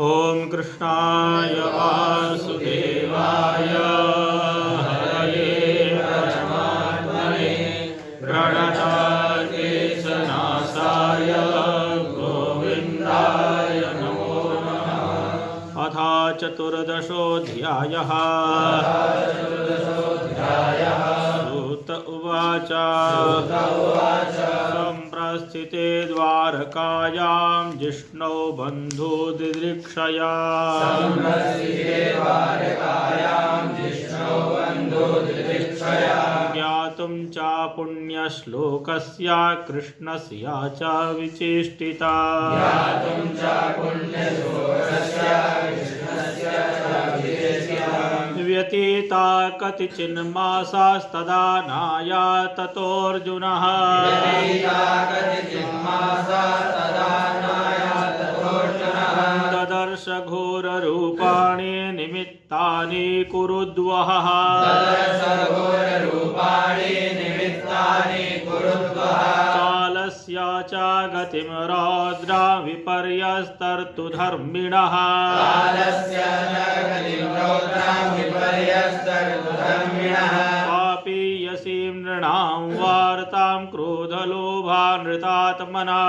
ओम कृष्णाय वासुदेवाय हरये परमात्मने प्रणतक्लेशनाशाय गोविन्दाय नमो नमः। अथ चतुर्दशोऽध्यायः। सूत उवाच संप्रस्थिते द्वारकायां जिष्णौ बन्धु दिदृक्षया ज्ञातुं च पुण्यश्लोकस्य कृष्णस्य च विचेष्टिता। व्यतीता कतिचिन्मासास्तदा नायात ततोऽर्जुनः। ददर्श घोररूपाणि निमित्तानि कुरुद्वः। कालस्य च गतिं रौद्रा विपर्यस्तर्तु धर्मिणः। पापीयसीं नृणां वार्तां क्रोधलोभानृतात्मना।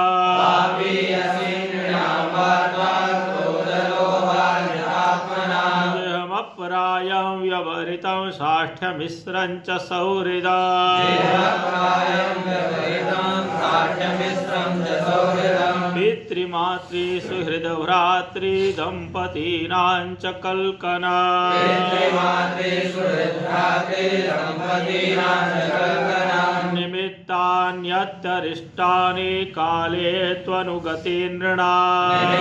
देहमप्रायं व्यवहृतं साष्ठ्यमिश्रं च सौहृदम्। पितृमातृ सुहृदभ्रातृ दम्पतीनां च कल्कना। निमित्तान्यत्यरिष्टानि काले त्वनुगते नृणाम्।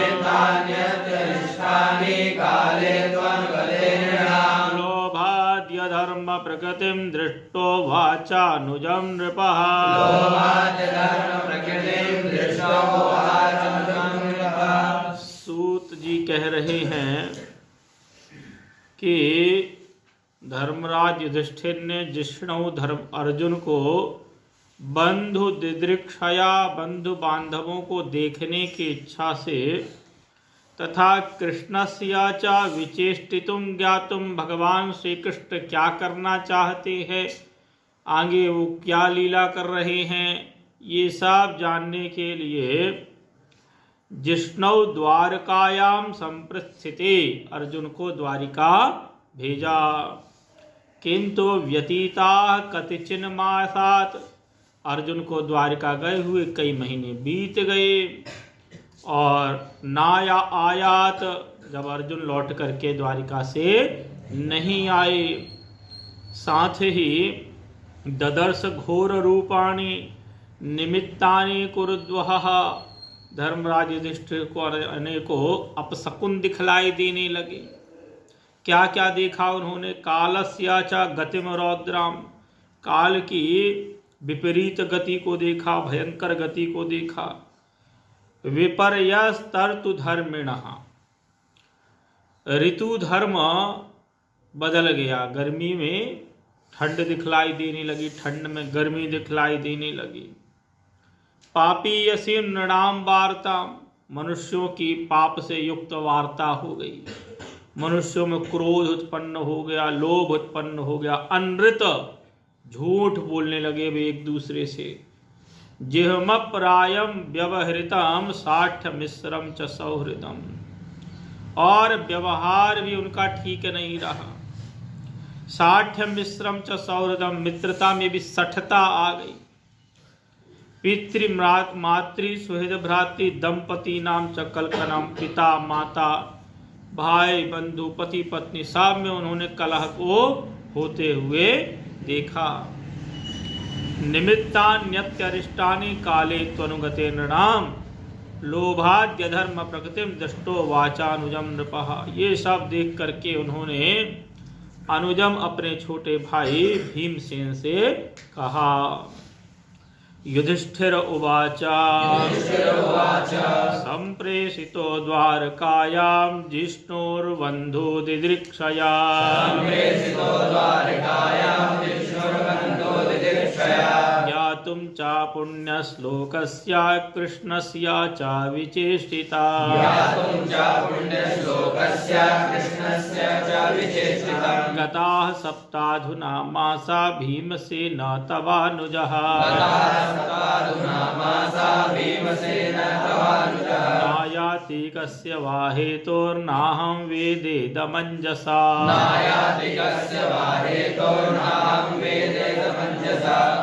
लोभाद्यधर्म प्रकृतिं दृष्टो वाचानुजं नृपः। सूत जी कह रहे हैं कि धर्मराज युधिष्ठिर ने जिष्णु धर्म अर्जुन को बंधु दिदृक्षया बंधु बांधवों को देखने की इच्छा से तथा कृष्णस्य च विचेष्टितुं ज्ञातुं भगवान श्री कृष्ण क्या करना चाहते हैं, आगे वो क्या लीला कर रहे हैं, ये सब जानने के लिए जिष्णु द्वारकायां संप्रस्थिते अर्जुन को द्वारिका भेजा। किंतु व्यतीता कतिचिन मासात अर्जुन को द्वारिका गए हुए कई महीने बीत गए और नाया आयात जब अर्जुन लौट करके द्वारिका से नहीं आए। साथ ही ददर्श घोर रूपाणि निमित्तानि कुरुद्वः धर्मराज युधिष्ठिर को अनेकों अपशकुन दिखलाई देने लगे। क्या क्या देखा उन्होंने? कालस्य च गतिम रौद्राम काल की विपरीत गति को देखा, भयंकर गति को देखा। विपर्यस्तर्तु धर्मिणः ऋतु धर्म बदल गया। गर्मी में ठंड दिखलाई देने लगी, ठंड में गर्मी दिखलाई देने लगी। पापीयसीं नृणां वार्ता मनुष्यों की पाप से युक्त वार्ता हो गई। मनुष्यों में क्रोध उत्पन्न हो गया, लोभ उत्पन्न हो गया, अनृत झूठ बोलने लगे वे एक दूसरे से। जिह्मप्रायं व्यवहृतं साष्ठ्यमिश्रं च सौहृदम् और व्यवहार भी उनका ठीक नहीं रहा। साष्ठ्यमिश्रं च सौहृदम् मित्रता में भी सठता आ गई। पितृमातृ सुहृद भ्रातृ दंपति नाम च कलकनम पिता माता भाई बंधु पति पत्नी सब में उन्होंने कलह को होते हुए देखा। निमित्तान्यत्यरिष्टानि काले त्वनुगते नृणाम लोभाद्य धर्म प्रकृतिम दृष्टो वाचानुजम नृपः। ये सब देख करके उन्होंने अनुजम अपने छोटे भाई भीमसेन से कहा। युधिष्ठिर उवाच संप्रेषितो द्वारकायां जिष्णुर्बन्धु दिदृक्षया ज्ञातुं च पुण्यश्लोकस्य कृष्णस्य च विचेष्टिता। गताः सप्ताधुना मासा भीमसेन तवानुजः नायाति कस्य वा हेतोर्नाहं वेदेदमञ्जसा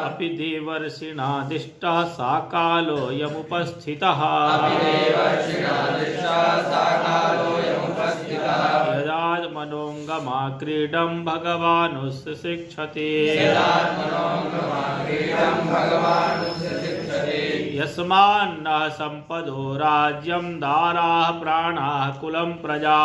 अपि देवर्षिणादिष्टः सा कालोऽयमुपस्थितः यदात्मनोऽङ्गमा क्रीडं भगवानुशिक्षते यस्मान्नः सम्पदो राज्यं दाराः प्राणाः कुलं प्रजा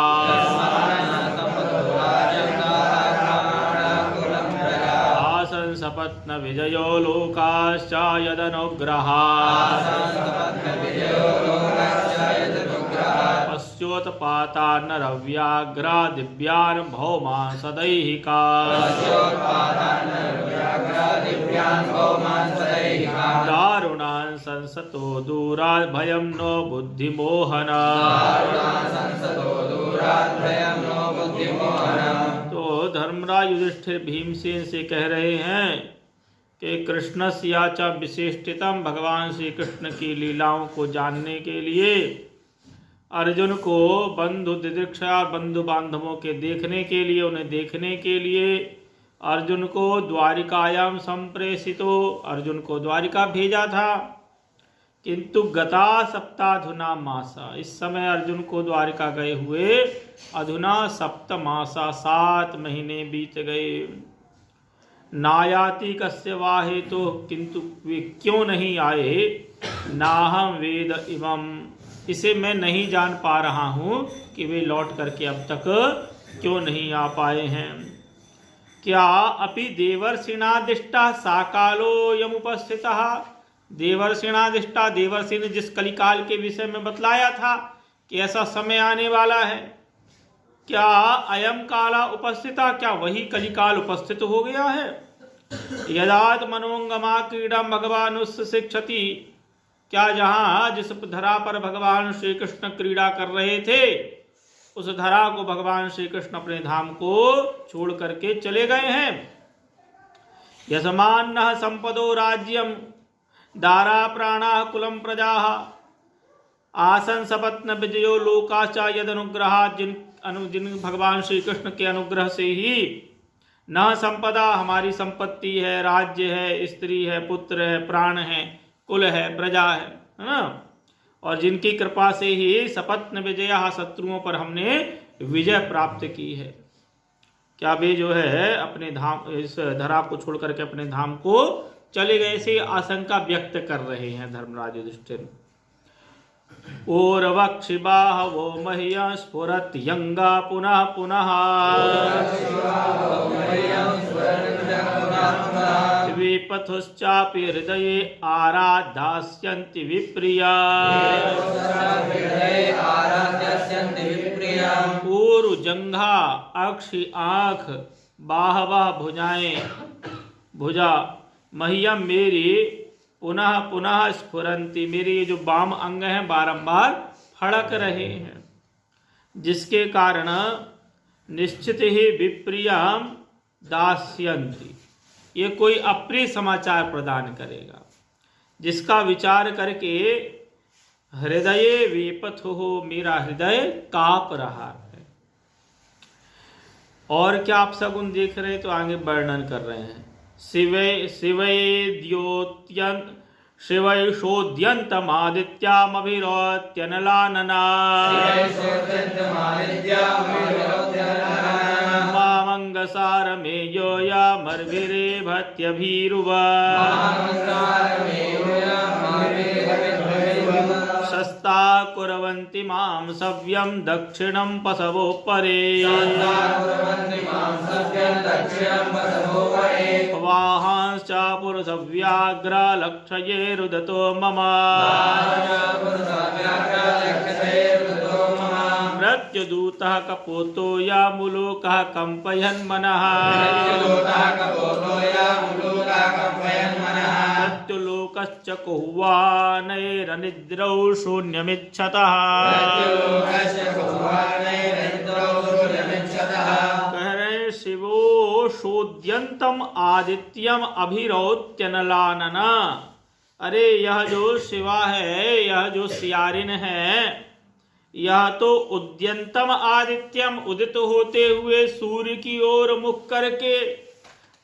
आसन् सपत्न विजयो लोकाश्च यदनुग्रहात् पश्योत्पाता नरव्याघ्रा दिव्यान् भौमान् सदैहिकान् दारुणान् संसतो दूरात् भयं नो बुद्धिमोहना। तो धर्मराज युधिष्ठिर भीमसेन से कह रहे हैं कि कृष्णस्य च विशिष्टतम, भगवान श्री कृष्ण की लीलाओं को जानने के लिए अर्जुन को बंधु दिदृक्षा बंधु बांधवों के देखने के लिए, उन्हें देखने के लिए अर्जुन को द्वारिकायाम संप्रेषितो, अर्जुन को द्वारिका भेजा था। किंतु गता सप्ताधुना मासा, इस समय अर्जुन को द्वारिका गए हुए अधुना सप्तमासा 7 महीने बीत गए। नायाति कस्य वा हेतु, किंतु वे क्यों नहीं आए। नाहं वेद इमं, इसे मैं नहीं जान पा रहा हूँ कि वे लौट करके अब तक क्यों नहीं आ पाए हैं। क्या अपि देवर्षिणादिष्टा साकालो यमुपस्थितः, देवर्षिणादिष्टा, देवर्षि ने जिस कलिकाल के विषय में बतलाया था कि ऐसा समय आने वाला है, क्या अयम काला उपस्थिता, क्या वही कलिकाल उपस्थित हो गया है। यदात मनोंगमा क्रीडा भगवानुशिक्षति, क्या जहां जिस धरा पर भगवान श्री कृष्ण क्रीड़ा कर रहे थे उस धरा को भगवान श्री कृष्ण अपने धाम को छोड़ करके चले गए हैं। यजमानः संपदो राज्यम दारा प्राणाः कुलम प्रजाः आसन सपत्न विजयो लोकाचा यद अनुग्रहात्, जिन भगवान श्री कृष्ण के अनुग्रह से ही न संपदा, हमारी संपत्ति है, राज्य है, स्त्री है, पुत्र है, प्राण है, कुल है, प्रजा है ना, और जिनकी कृपा से ही सपत्न विजया, शत्रुओं पर हमने विजय प्राप्त की है। क्या वे जो है अपने धाम, इस धरा को छोड़ करके अपने धाम को चले गए, से आशंका व्यक्त कर रहे हैं धर्मराज युधिष्ठिर। ओरवक्षिबाह वो मह्यं स्फुरत यंगा पुनः पुनः विपथुश्चापि हृदये आराध्यास्यन्ति विप्रिया। ऊरुजंघा अक्षि आँख, बाहवह भुजाएं, भुजा, मह्यम मेरी, पुनः पुनः स्फुरंती, मेरे ये जो वाम अंग हैं बारंबार फड़क रहे हैं, जिसके कारण निश्चित ही विप्रियाम दास्यन्ति, ये कोई अप्रिय समाचार प्रदान करेगा, जिसका विचार करके हृदय विपथ हो, मेरा हृदय कांप रहा है। और क्या आप सगुन देख रहे, तो आगे वर्णन कर रहे हैं। शिवैषोद्यन्तमादित्यामभिरोत्यनलानना मामङ्गसारमेयो यामर्भिरेभत्यभिरुवा शस्ता कुर्वन्ति मां सव्यं दक्षिणं पशवो परे वाहांश्च पुरुषव्याघ्रा लक्षये रुदतो मम मृत्युदूतः कपोतो यामुलोकः कंपयन् मनः मृत्युलोकश्च कुह्वानैरनिद्रौ शून्यमिच्छतः उद्यंतम आदित्यम अभिरौत्यनलानन। अरे यह जो शिवा है, यह जो सियारिन है, यह तो उद्यंतम आदित्यम उदित होते हुए सूर्य की ओर मुख करके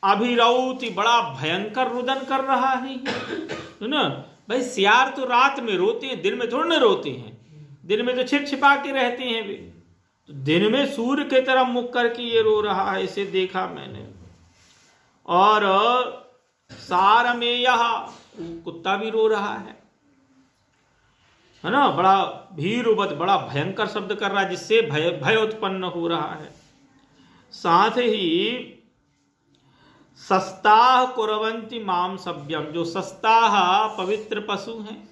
अभिरौति बड़ा भयंकर रुदन कर रहा है। सुनो भाई, सियार तो रात में रोते हैं, दिन में थोड़ा न रोते हैं। दिन में तो छिप छिपा के रहते हैं वे, तो दिन में सूर्य की तरफ मुख करके ये रो रहा है, इसे देखा मैंने। और सार में यह कुत्ता भी रो रहा है ना, बड़ा भीरुवत, बड़ा भयंकर शब्द कर रहा है, जिससे भय उत्पन्न हो रहा है। साथ ही सस्ताह कुरवंती माम सभ्यम, जो सस्ताह पवित्र पशु हैं,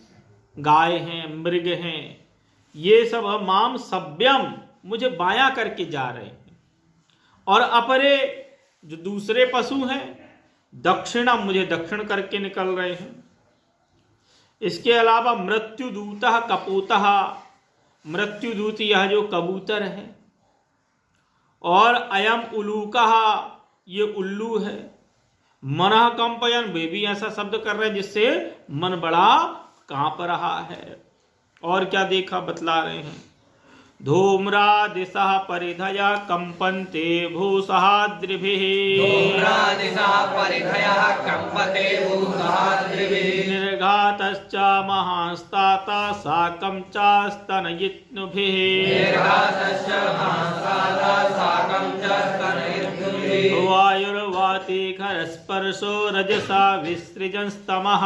गाय हैं, मृग हैं, ये सब माम सभ्यम मुझे बायां करके जा रहे हैं। और अपरे जो दूसरे पशु हैं दक्षिणम, मुझे दक्षिण करके निकल रहे हैं। इसके अलावा मृत्युदूतः कपूतः, मृत्युदूत यह जो कबूतर है। और अयम उलूकः, ये उल्लू है। मनः कंपयन, वे भी ऐसा शब्द कर रहे हैं जिससे मन बड़ा कांप रहा है। और क्या देखा बतला रहे हैं। धूम्रा दिशा परिधया कंपन्ते भूसहाद्रिभिः, निर्घातश्च महास्ताता साकं च स्तनयित्नुभिः, वायुर्वाति खरस्पर्शो रजसा विसृजंस्तमः,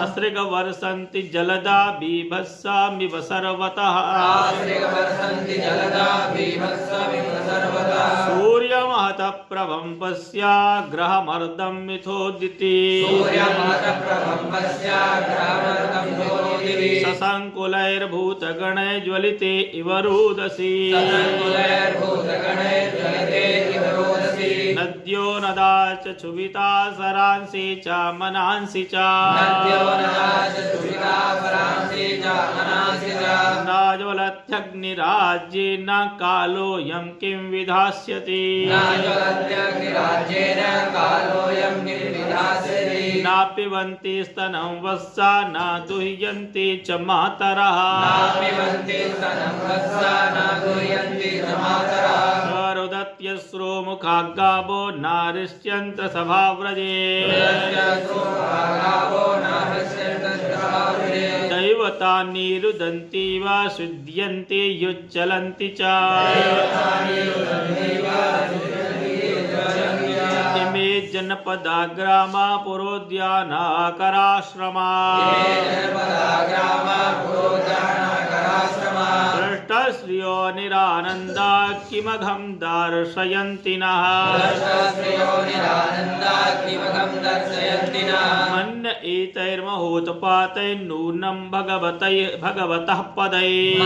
अस्रिगवर्षन्ति जलदा बीभत्सामिव सर्वतः, सूर्यमहतः प्रभं पश्या ग्रहमर्दं मिथोदिति, सशङ्कुलैर्भूतगणैः ज्वलिते इव रोदसी, नद्यो नदा च क्षुभिता सरांसि च मनांसि च, नाज्वलत्यग्निराज्येन कालोऽयं किं विधास्यति, न पिबन्ति स्तनं वत्सा न दुह्यन्ति च मातरः, रुदत्यश्रो मुखाग्गावो नारिष्यन्त्र सभाव्रजे, दैवतानि रुदन्ति वा शुद्ध्यन्ति युज्ज्वलन्ति च, इमे जनपदा ग्रामा पुरोद्यानाकराश्रमा, श्रियो निरानन्दा किमघं दर्शयन्ति नः, मन्य एतैर्महोत्पातैर्नूनं भगवतः पदैः,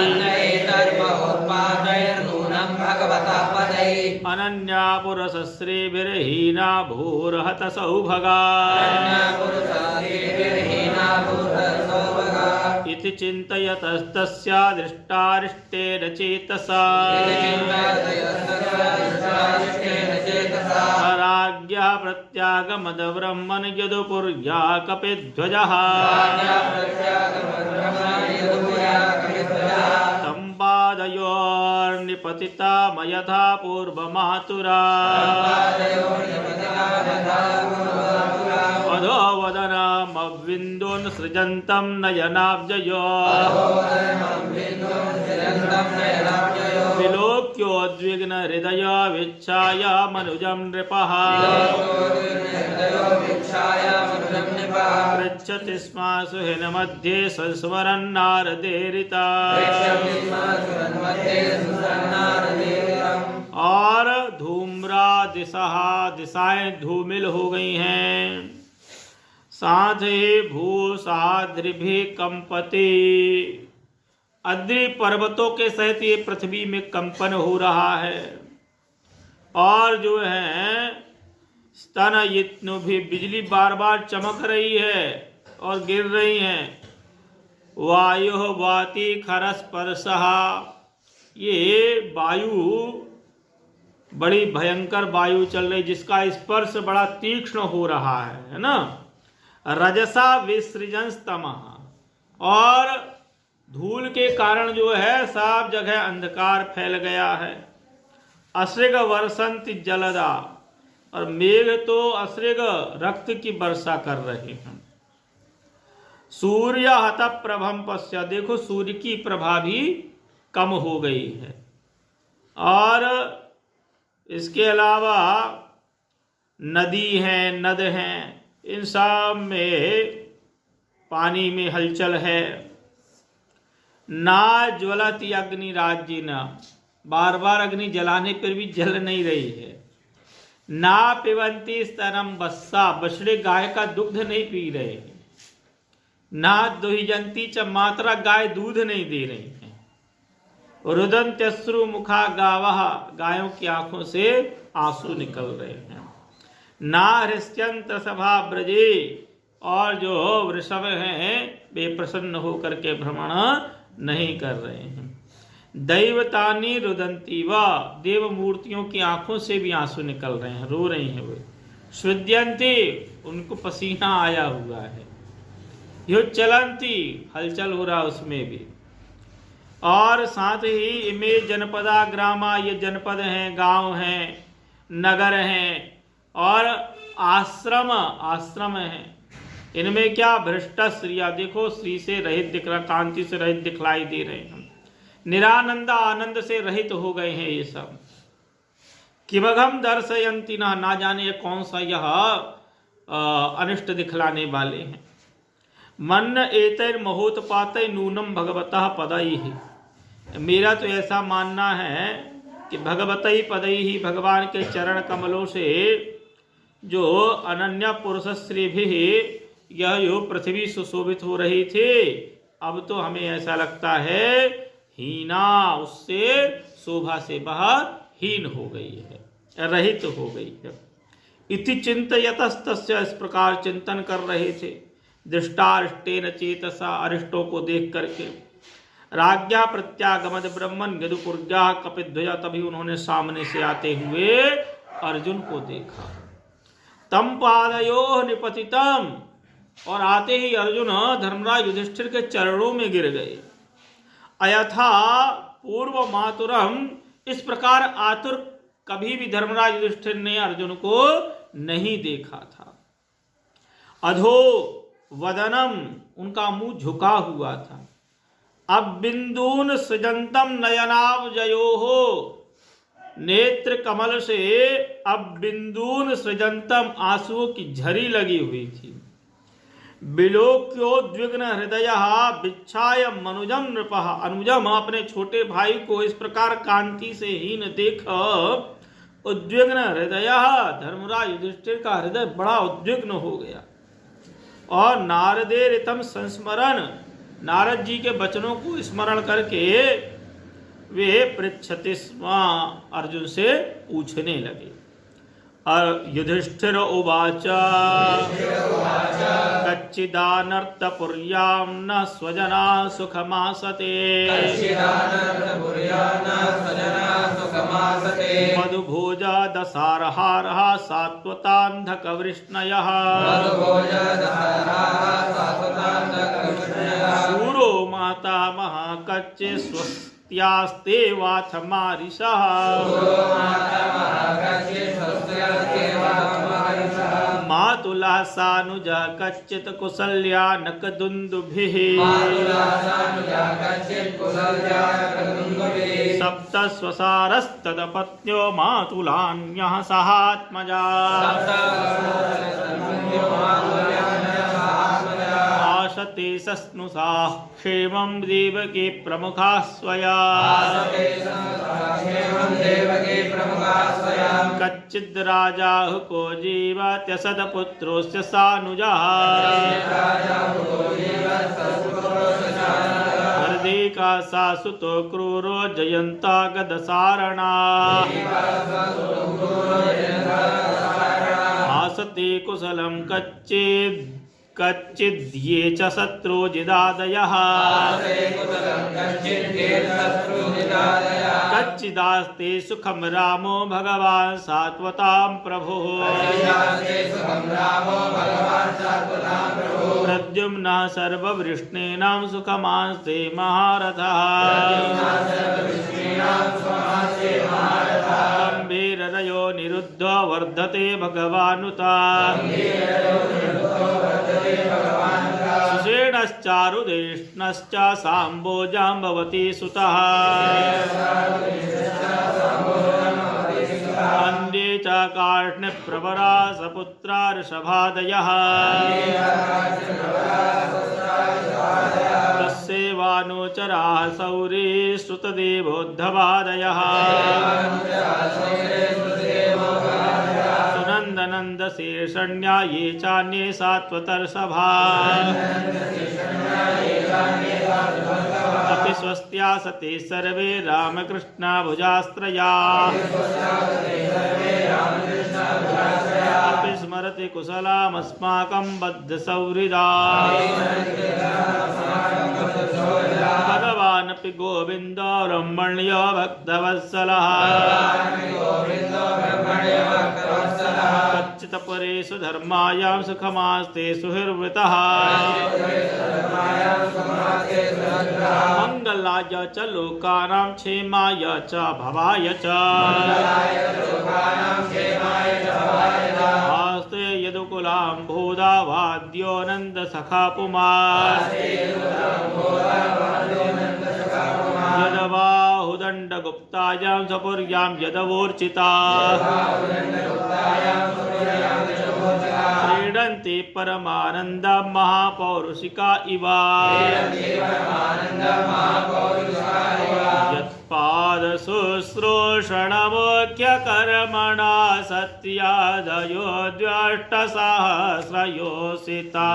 अनन्या पुरुषश्रीभिर्हीना भूर्हत सौभगा, इति चिन्तयतस्तस्या दृष्टारिष्टेन चेतसा, राज्ञः प्रत्यागमद्ब्रह्मन् यदुपुर्या कपिध्वजः, तं पादयोर्निपतिता मयथा पूर्वमातुरा, अधो वदनमविन्दुन् सृजन्तं नयनाब्जयोः, विलोक्योद्विग्न हृदय विच्छाय मनुजं नृपः, पृच्छति स्म सुहिनमध्ये संस्मरन् नारदेरिता, और धूम्रा दिशाएं धूमिल हो गई हैं। साथ ही भूसाद्रिभिः कंपते, अद्रि पर्वतों के सहित ये पृथ्वी में कंपन हो रहा है। और जो है स्तनयित्नु भी, बिजली बार बार चमक रही है और गिर रही है। वायु वाति खरस्पर्शः, ये वायु बड़ी भयंकर वायु चल रही, जिसका स्पर्श बड़ा तीक्ष्ण हो रहा है ना। रजसा विसृजंस तमः, और धूल के कारण जो है सब जगह अंधकार फैल गया है। असृग वर्षंति जलदा, और मेघ तो असृग रक्त की वर्षा कर रहे हैं। सूर्य हत प्रभम पश्य, देखो सूर्य की प्रभा भी कम हो गई है। और इसके अलावा नदी हैं, नद हैं, इन सब में पानी में हलचल है। ना ज्वलति अग्नि राज्यिना, बार बार अग्नि जलाने पर भी जल नहीं रही है। ना पिबंती स्तनम बस्सा, बछड़े गाय का दुग्ध नहीं पी रहे हैं। ना दुहिजंती च मात्रा, गाय दूध नहीं दे रही है। रुदंत्यश्रु मुखा गावः, गायों की आंखों से आंसू निकल रहे हैं। ना हृष्यंत्र सभा ब्रजे, और जो वृषभ हैं वे प्रसन्न होकर के भ्रमण नहीं कर रहे हैं। दैवतानी रुदंती व, देव मूर्तियों की आंखों से भी आंसू निकल रहे हैं, रो रही हैं वे। स्विद्यंती, उनको पसीना आया हुआ है। यो चलंती, हलचल हो रहा उसमें भी। और साथ ही इमे जनपदा ग्रामा, ये जनपद हैं, गांव हैं, नगर हैं, और आश्रम, आश्रम हैं। इनमें क्या भ्रष्ट श्रिया, देखो श्री से रहित दिख रहा, कांति से रहित दिखलाई दे रहे हैं। निरानंदा, आनंद से रहित हो गए हैं ये सब। किमघम दर्शयंती, ना जाने कौन सा यह अनिष्ट दिखलाने वाले हैं। मन एतैर महोत्पातै नूनम भगवतः पदैहि, मेरा तो ऐसा मानना है कि भगवतै पदैहि, भगवान के चरण कमलों से जो अनन्य पुरुष श्री भी यह जो पृथ्वी सुशोभित हो रही थी, अब तो हमें ऐसा लगता है हीना, उससे शोभा से बाहर हीन हो गई है, रहित हो गई है। इति चिंतयतस्तस्य, इस प्रकार चिंतन कर रहे थे। दृष्टारिष्टेन चेतसा, अरिष्टों को देख करके। राज्ञा प्रत्यागमद ब्रह्मन यदुपुर्जा कपिध्वजा, तभी उन्होंने सामने से आते हुए अर्जुन को देखा। तम पादयो निपतितम, और आते ही अर्जुन धर्मराज युधिष्ठिर के चरणों में गिर गए। अयथा पूर्व मातुरम, इस प्रकार आतुर कभी भी धर्मराज युधिष्ठिर ने अर्जुन को नहीं देखा था। अधो वदनम, उनका मुंह झुका हुआ था। अब बिंदून सृजंतम नयनाब्जयोहो, नेत्र कमल से अब बिंदून सृजंतम, आंसुओं की झरी लगी हुई थी। बिलोक्योद्विग्न हृदय बिच्छाय मनुजम नृपः, अनुजम अपने छोटे भाई को इस प्रकार कांति से हीन देख उद्विग्न हृदय, धर्मराज युधिष्ठिर का हृदय बड़ा उद्विग्न हो गया। और नारदे रितम संस्मरण, नारद जी के वचनों को स्मरण करके वे पृच्छति स्म, अर्जुन से पूछने लगे। युधिष्ठिर उवाच कच्चिदानर्थपुर्यां न स्वजना सुखमासते, मधुभोजा दशारहारः सात्वतान्धकवृष्णयः, शूरो मातामहः कच्चि स्वस्त्यास्ते वाथ मारिषः, मातुला सानुजा कच्चित् कुशल्या नकदुन्दुभिः, सप्त स्वसारस्तदपत्न्यो मातुलान्यः सहात्मजा, आशते सस्नुषाः क्षेमं देवकी प्रमुखा स्वया, कच्चिद् राजा हुको जीवत्यसदपुत्रोऽस्य सानुजः, हृदिका सासुतो क्रूरो जयन्ता गदसारणा, आसते कुशलं कच्चिद् कच्चिद्ये च शत्रुजिदादयः कच्चिदास्ते सुखं रामो भगवान् सात्वतां प्रभुः प्रद्युम्नः सर्ववृष्णीनां सुखमास्ते महारथः गम्भीररयो निरुद्धो वर्धते भगवानुता सुषेणश्चारुदेष्णश्च साम्बोजाम्बवती सुतः अन्ये च कार्ष्णप्रवरा सपुत्रा ऋषभादयः तस्यैवानुचराः सौरे श्रुतदेवोद्धवादयः सुनन्दनन्दशीर्षण्या ये चान्ये सात्वतर्षभा अपि स्वस्त्या सते सर्वे रामकृष्णाभुजास्त्रया अपि स्मरति कुशलामस्माकं बद्धसौहृदा भगवानपि गोविन्दो ब्रह्मण्यो भक्तवत्सलः कच्चित्परेषु धर्मायां सुखमास्ते सुहृवृतः मंगलाय च लोकानां क्षेमाय च भवाय च आस्ते यदुकुलाम्भोदा वाद्योऽनन्दसखा पुमान् यदबाहुदण्डगुप्तायां सपुर्यां यदवोर्चिता क्रीडन्ति परमानन्दा महापौरुषिका इव यत्पादशुश्रूषणमुख्यकर्मणा सत्यादयो द्व्यष्टसहस्रयोषिता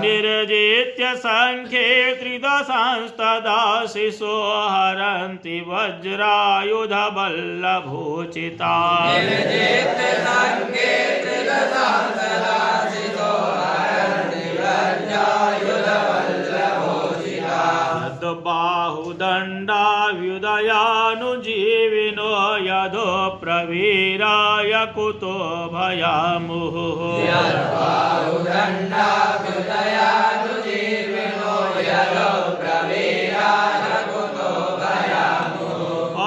निर्जित्य संख्ये त्रिदशांस्तदा शिशो हरन्ति वज्रायुधबल्लभोचिता बाहुदण्डाव्युदयानुजीविनो यदो प्रवीराय कुतो भयामुहुः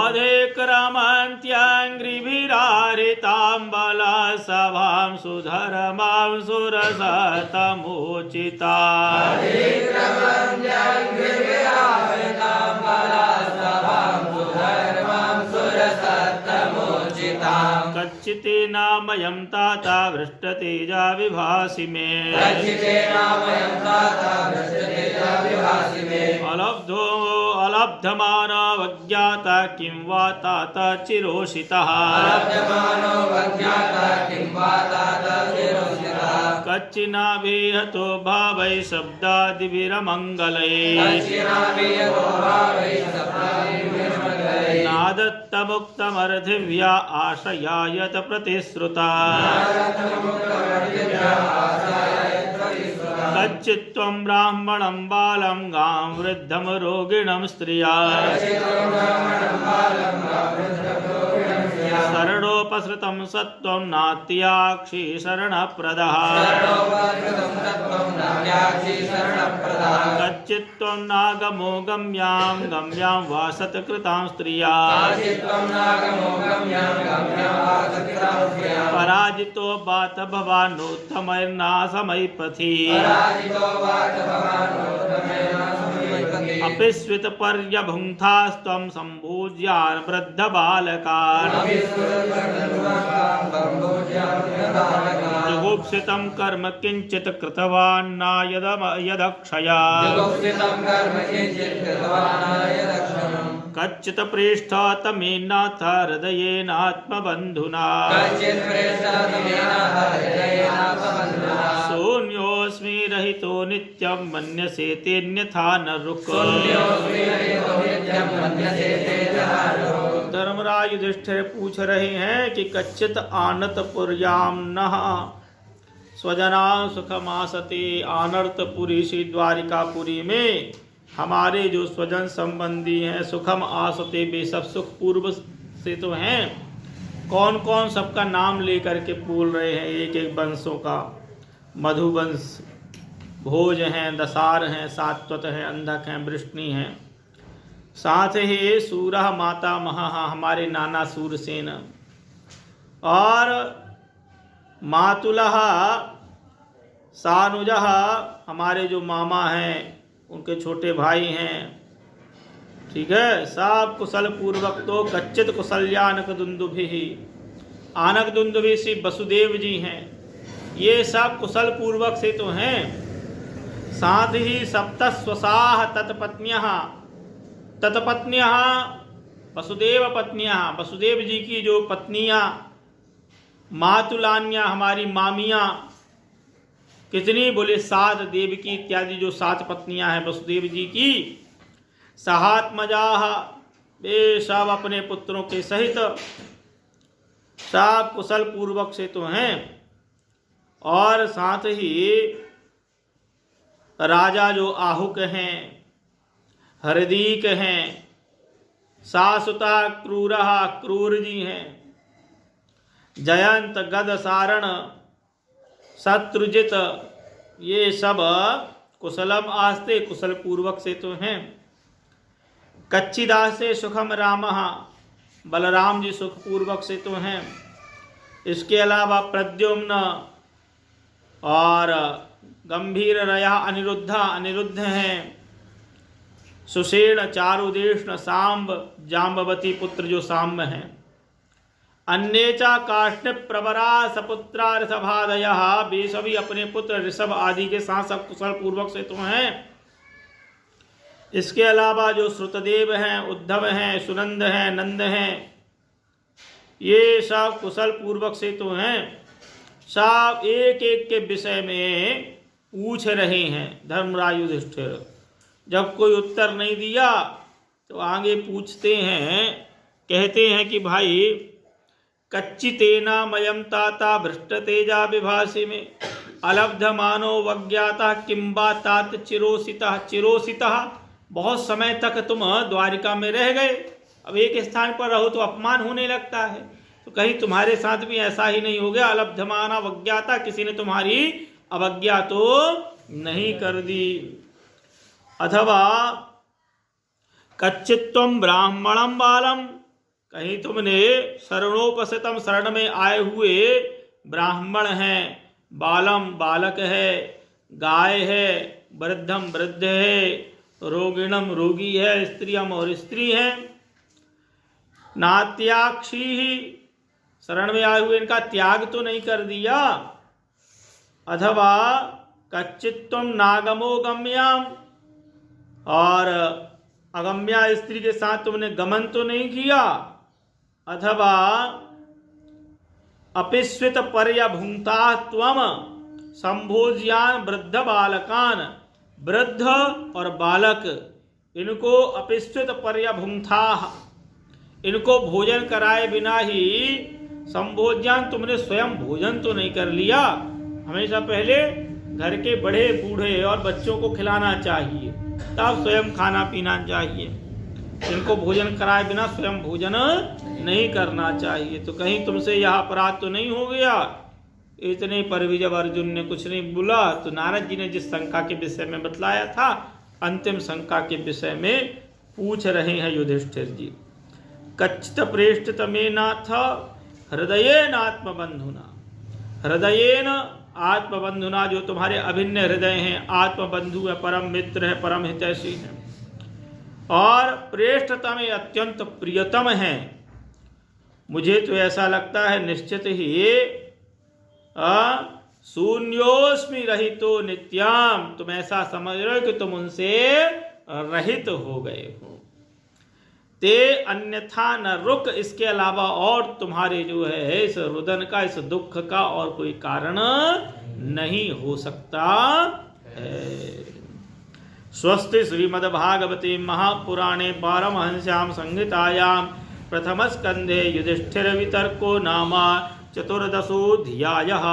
अधिक्रमन्त्याङ्घ्रिभिरारिताम्बला सभां सुधर्मां सुरसतमुचिता कच्चिते नामयं ताता वृष्टतेजा विभासि मे अलब्धो अलब्धमानवज्ञाता किं वा तात चिरोषितः कच्चिनाभिहतो भावै शब्दादिभिरमङ्गलैः नादत्तमुक्तमर्थिव्या आशयायत प्रतिश्रुता कच्चित्त्वं ब्राह्मणं बालं गां वृद्धं रोगिणं स्त्रिया शरणोपसृतं सत्त्वं नात्याक्षी शरणप्रदः कच्चित्त्वं नागमो गम्यां वा सत्कृतां स्त्रिया पराजितो बात भवानोत्तमैर्नाशमैपथि अपि स्वितपर्यभुङ्क्तास्त्वं सम्भोज्यान् वृद्धबालकान् जुगुप्सितं कर्म किञ्चित् कृतवान् न यदक्षया कच्चित् पृष्ठ तमेनाथ हृदयेनात्मबन्धुना शून्योऽस्मि रहितो नित्यं मन्यसे तेऽन्यथा न रुक् धर्मराज युधिष्ठिर पूछ रहे हैं कि कच्चित आनत पुर्याम नः स्वजना सुखमासते। आनर्तपुरी सी द्वारिकापुरी में हमारे जो स्वजन संबंधी हैं सुखम आसते, वे सब सुख पूर्व से तो हैं। कौन कौन सबका नाम लेकर के बोल रहे हैं एक एक वंशों का। मधुवंश, भोज हैं, दसार हैं, सात्वत हैं, अंधक हैं, वृष्णि हैं, साथ ही सूरह माता महा हमारे नाना सूरसेन, और मातुलह सानुजह हमारे जो मामा हैं उनके छोटे भाई हैं। ठीक है, सब कुशल पूर्वक तो कच्चित कुशल्यानक दुंदुभि, आनक दुंदुभि श्री वसुदेव जी हैं, ये सब कुशल पूर्वक से तो हैं। साथ ही सप्त स्वसाह तत्पत्न्यः, तत्पत्न्यः वसुदेव पत्नियाँ, वसुदेव जी की जो पत्नियाँ, मातुलान्या हमारी मामियाँ, कितनी बोले 7 देवकी इत्यादि जो 7 पत्नियाँ हैं वसुदेव जी की। सहात्मजाः वे सब अपने पुत्रों के सहित सब कुशल पूर्वक से तो हैं। और साथ ही राजा जो आहुक हैं, हरदीक हैं, सासुता क्रूरहा क्रूर जी हैं, जयंत गद सारण शत्रुजित, ये सब कुशलम आस्ते कुशल पूर्वक से तो हैं। कच्चिदासे सुखम रामः, बलराम जी सुख पूर्वक से तो हैं। इसके अलावा प्रद्युम्न और गंभीर रया अनिरुद्धा, अनिरुद्ध हैं। सुषेण चारुदेष्ण सांब जाम्बवती पुत्र जो सांब हैं। अन्येचा काष्ण प्रवरा सपुत्रा ऋषभादयः, वे सभी अपने पुत्र ऋषभ आदि के साथ सब कुशल पूर्वक से तो हैं। इसके अलावा जो श्रुतदेव हैं, उद्धव हैं, सुनंद हैं, नंद हैं, ये सब कुशल पूर्वक से तो हैं। सब एक एक के विषय में पूछ रहे हैं धर्मराज युधिष्ठिर। जब कोई उत्तर नहीं दिया तो आगे पूछते हैं, कहते हैं कि भाई कच्चितेना मयम ताता भ्रष्ट तेजा विभासी में अलब्ध मानो वज्ञाता किंबा तात चिरोसिता। चिरोसिता, बहुत समय तक तुम द्वारिका में रह गए, अब एक स्थान पर रहो तो अपमान होने लगता है, तो कहीं तुम्हारे साथ भी ऐसा ही नहीं हो गया। अलब्धमाना वज्ञाता, किसी ने तुम्हारी अवज्ञा तो नहीं कर दी। अथवा कच्चित्तम ब्राह्मणम बालम, कहीं तुमने शरणोपस्थितम, शरण में आए हुए ब्राह्मण हैं, बालम बालक है, गाय है, वृद्धम वृद्ध है, रोगिणम रोगी है, स्त्रियम और स्त्री है, नात्याक्षी ही, शरण में आए हुए इनका त्याग तो नहीं कर दिया। अथवा कच्चित्तम नागमो गम्याम, और अगम्या स्त्री के साथ तुमने गमन तो नहीं किया। अथवा अपिस्वित पर्यभुंक्ता त्वम संभोज्यान वृद्ध बालकान, वृद्ध और बालक इनको अपिस्वित पर्यभुंक्ता, इनको भोजन कराए बिना ही संभोज्यान, तुमने स्वयं भोजन तो नहीं कर लिया। हमेशा पहले घर के बड़े बूढ़े और बच्चों को खिलाना चाहिए, तब स्वयं खाना पीना चाहिए। इनको भोजन कराए बिना स्वयं भोजन नहीं करना चाहिए। तो कहीं तुमसे यह अपराध तो नहीं हो गया। इतने पर भी जब अर्जुन ने कुछ नहीं बोला तो नारद जी ने जिस शंका के विषय में बतलाया था, अंतिम शंका के विषय में पूछ रहे हैं युधिष्ठिर जी। कच्चित प्रेष्ठ तमे नाथ हृदयेन आत्मबंधुना, हृदयेन आत्मबंधुना, जो तुम्हारे अभिन्न हृदय हैं, आत्मबंधु है, परम मित्र है, परम हितैषी है, और प्रेष्ठतम अत्यंत प्रियतम है। मुझे तो ऐसा लगता है निश्चित ही शून्योस्मि रहितो नित्याम, तुम ऐसा समझ रहे हो कि तुम उनसे रहित हो गए हो। ते अन्यथा न रुक, इसके अलावा और तुम्हारे जो है इस रुदन का, इस दुख का और कोई कारण नहीं हो सकता है। स्वस्ति श्रीमद्भागवते महापुराणे पारमहंस्याम संहितायाम प्रथम स्कंधे युधिष्ठिर वितर्को नाम चतुर्दशोऽध्यायः।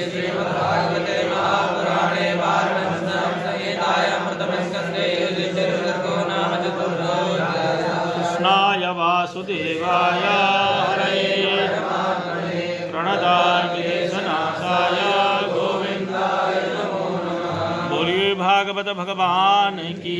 श्रीमद्भागवते महापुराणे वारणसं संहितायां प्रथमस्कन्धे युधिष्ठिर वितर्को नाम चतुर्दशोऽध्यायः। कृष्णाय वासुदेवाय हरये प्रणताय गोविन्दाय नमो नमः। बोलिए भागवत भगवान की।